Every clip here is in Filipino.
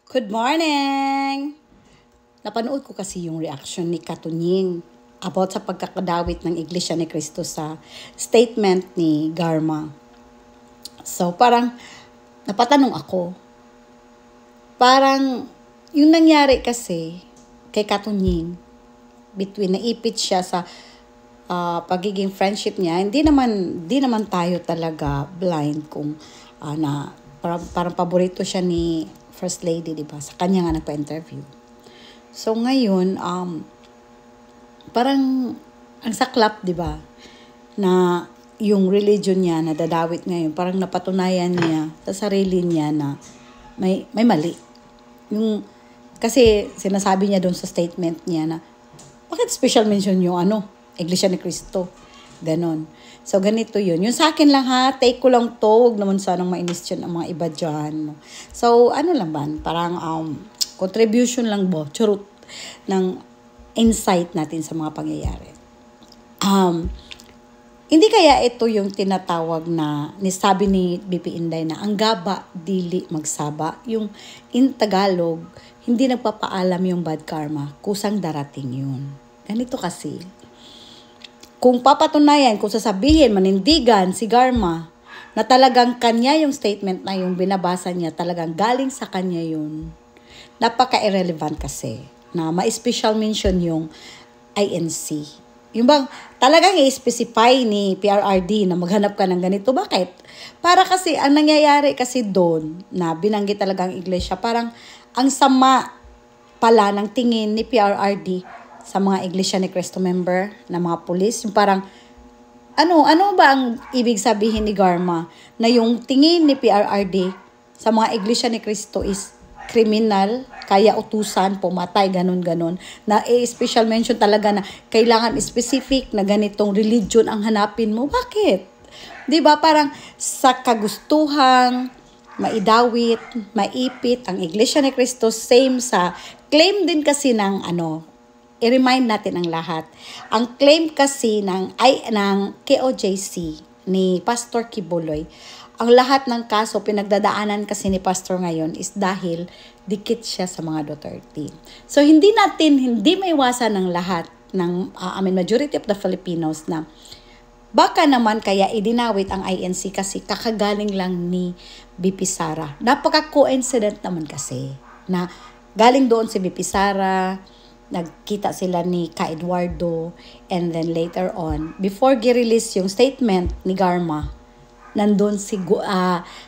Good morning! Napanood ko kasi yung reaction ni Katunying about sa pagkakadawit ng Iglesia ni Cristo sa statement ni Garma. So parang napatanong ako. Parang yung nangyari kasi kay Katunying, between naipit siya sa pagiging friendship niya, hindi naman tayo talaga blind kung parang paborito siya ni First Lady, di ba? Sa kanya nga nagpa-interview. So ngayon, parang ang saklap, di ba? Na yung religion niya na dadawit ngayon, parang napatunayan niya sa sarili niya na may mali. Kasi sinasabi niya doon sa statement niya na bakit special mention yung Iglesia ni Cristo. Ganon. So, ganito yun. Yung sa akin lang ha, take ko lang to. Huwag naman sanang mainis dyan ang mga iba dyan. So, lang ba? Parang contribution lang ba? Churut ng insight natin sa mga pangyayari. Hindi kaya ito yung tinatawag na, sabi ni BP Inday na, ang gaba, dili, magsaba. Yung in Tagalog, hindi nagpapaalam yung bad karma. Kusang darating yun. Ganito kasi. Kung papatunayan, kung sasabihin, manindigan si Garma, na talagang kanya yung statement na yung binabasa niya, talagang galing sa kanya yun, napaka-irrelevant kasi, na ma-special mention yung INC. Yung bang talagang i-specify ni PRRD na maghanap ka ng ganito. Bakit? Para kasi, ang nangyayari kasi doon, na binanggit talagang iglesia, parang ang sama pala ng tingin ni PRRD sa mga Iglesia ni Cristo member na mga pulis, yung parang ano ba ang ibig sabihin ni Garma na yung tingin ni PRRD sa mga Iglesia ni Cristo is criminal, kaya utusan, pumatay, ganun, na special mention talaga na kailangan specific na ganitong religion ang hanapin mo. Bakit? 'Di ba parang sa kagustuhang maidawit, maipit ang Iglesia ni Cristo, same sa claim din kasi ng i-remind natin ang lahat. Ang claim kasi ng KOJC ni Pastor Kibuloy, ang lahat ng kaso pinagdadaanan kasi ni Pastor ngayon is dahil dikit siya sa mga Duterte. So hindi maiwasan ng lahat ng majority of the Filipinos na baka naman kaya idinawit ang INC kasi kakagaling lang ni BP Sara. Napaka-coincident naman kasi na galing doon si BP Sara, nagkita sila ni Ka Eduardo, and then later on, before gi-release yung statement ni Garma, nandun si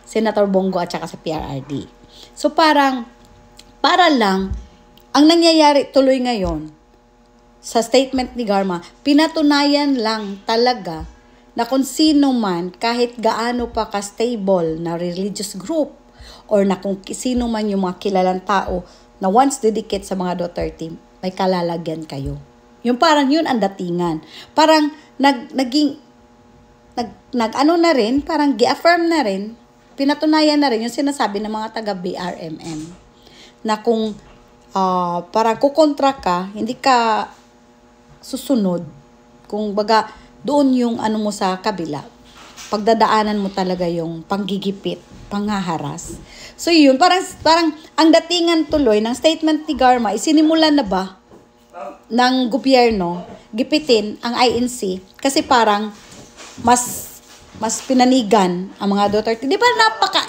Senator Bongo at saka sa PRRD. So para lang, ang nangyayari tuloy ngayon, sa statement ni Garma, pinatunayan lang talaga na kung sino man, kahit gaano pa ka-stable na religious group, or na kung sino man yung mga kilalang tao na once dedicate sa mga Duterte, may kalalagyan kayo. Yung parang yun ang datingan. Parang na rin, parang gi-affirm na rin, pinatunayan na rin yung sinasabi ng mga taga BRMM na kung parang kukontra ka, hindi ka susunod, kung baga doon yung mo sa kabila, pagdadaanan mo talaga yung panggigipit, panghaharas. So yun, parang ang datingan tuloy ng statement ni Garma, isinimulan na ba ng gobyerno gipitin ang INC kasi parang mas pinanigan ang mga Duterte. Di ba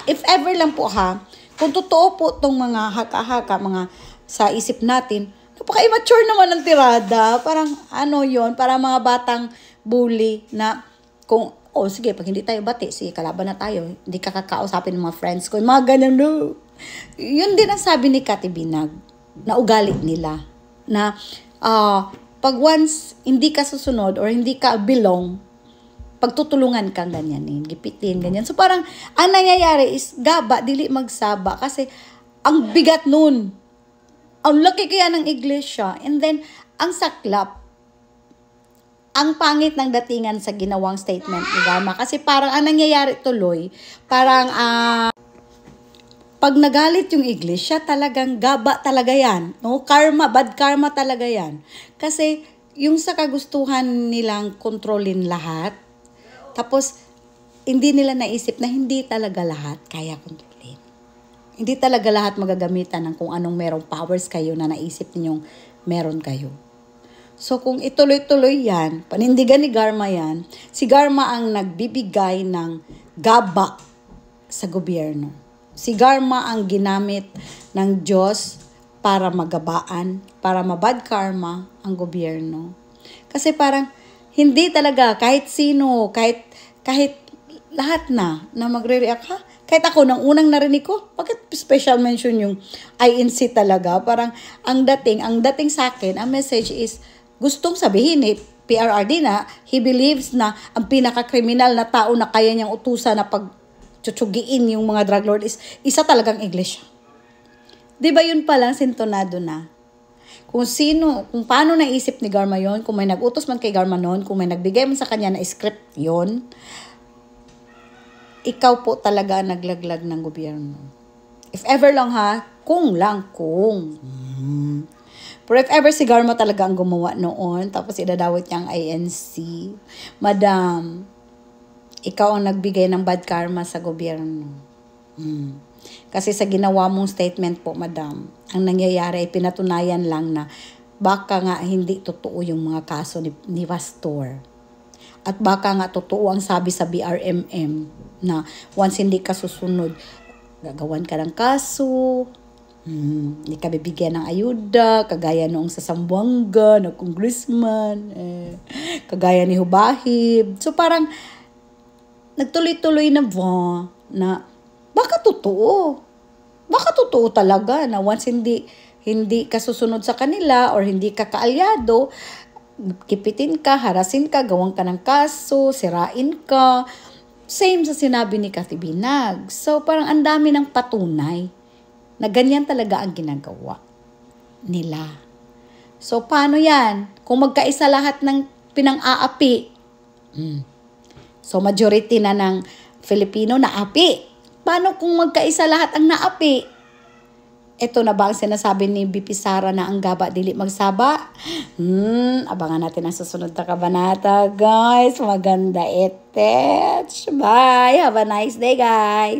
if ever lang po kung totoo po itong mga haka-haka, mga sa isip natin, napaka-immature naman ang tirada. Parang yon, para mga batang bully na kung sige, pag hindi tayo bati, sige, kalaban na tayo. Hindi ka kakausapin ng mga friends ko. Yung mga ganyan, no. Yun din ang sabi ni Kati Binag, na ugali nila. Na, pag once hindi ka susunod or hindi ka belong, pagtutulungan kang ganyanin, gipitin, ganyan. So parang, ang nangyayari is, gaba, dili magsaba. Kasi, ang bigat nun. Ang laki kaya ng iglesia. And then, ang saklap, ang pangit ng datingan sa ginawang statement ni Garma. Kasi parang ang nangyayari tuloy, parang pag nagalit yung iglesia, talagang gaba talaga yan. No? Bad karma talaga yan. Kasi yung sa kagustuhan nilang kontrolin lahat, tapos hindi nila naisip na hindi talaga lahat kaya kontrolin. Hindi talaga lahat magagamitan ng kung anong merong powers kayo na naisip ninyong meron kayo. So kung ituloy-tuloy yan, panindigan ni Garma yan, si Garma ang nagbibigay ng gaba sa gobyerno. Si Garma ang ginamit ng Diyos para magabaan, para mabad karma ang gobyerno. Kasi parang hindi talaga kahit sino, kahit lahat na magre-react, ha? Kahit ako, nang unang narinig ko, bakit special mention yung INC talaga? Parang ang dating sa akin, ang message is, gustong sabihin PRRD na, he believes na ang pinaka-kriminal na tao na kaya niyang utusan na pagtsutugiin yung mga drug lord is isa talagang iglesia. Di ba yun palang sintonado na? Kung paano naisip ni Garma yon, kung may nag-utos man kay Garma noon, kung may nagbigay man sa kanya na script yon, ikaw po talaga naglaglag ng gobyerno. If ever lang ha, kung. Pero if ever si Garma talaga ang gumawa noon, tapos idadawit niya ang INC, Madam, ikaw ang nagbigay ng bad karma sa gobyerno. Kasi sa ginawa mong statement po, Madam, ang nangyayari ay pinatunayan lang na baka nga hindi totoo yung mga kaso ni Pastor. At baka nga totoo ang sabi sa BRMM na once hindi ka susunod, gagawan ka ng kaso, hindi ka bibigyan ng ayuda, kagaya noong sa Zamboanga, na congressman, kagaya ni Hubahib. So parang nagtuloy-tuloy na baka totoo talaga na once hindi ka susunod sa kanila or hindi ka kaalyado, kipitin ka, harasin ka, gawang ka ng kaso, sirain ka. Same sa sinabi ni Cathy Binag. So parang ang dami ng patunay na ganyan talaga ang ginagawa nila. So paano yan? Kung magkaisa lahat ng pinang-aapi, so majority na ng Filipino naapi. Paano kung magkaisa lahat ang naapi? Ito na ba ang sinasabi ni BP Sara na ang gaba dili magsaba? Abangan natin ang susunod na kabanata, guys. Maganda etet. Bye. Have a nice day, guys.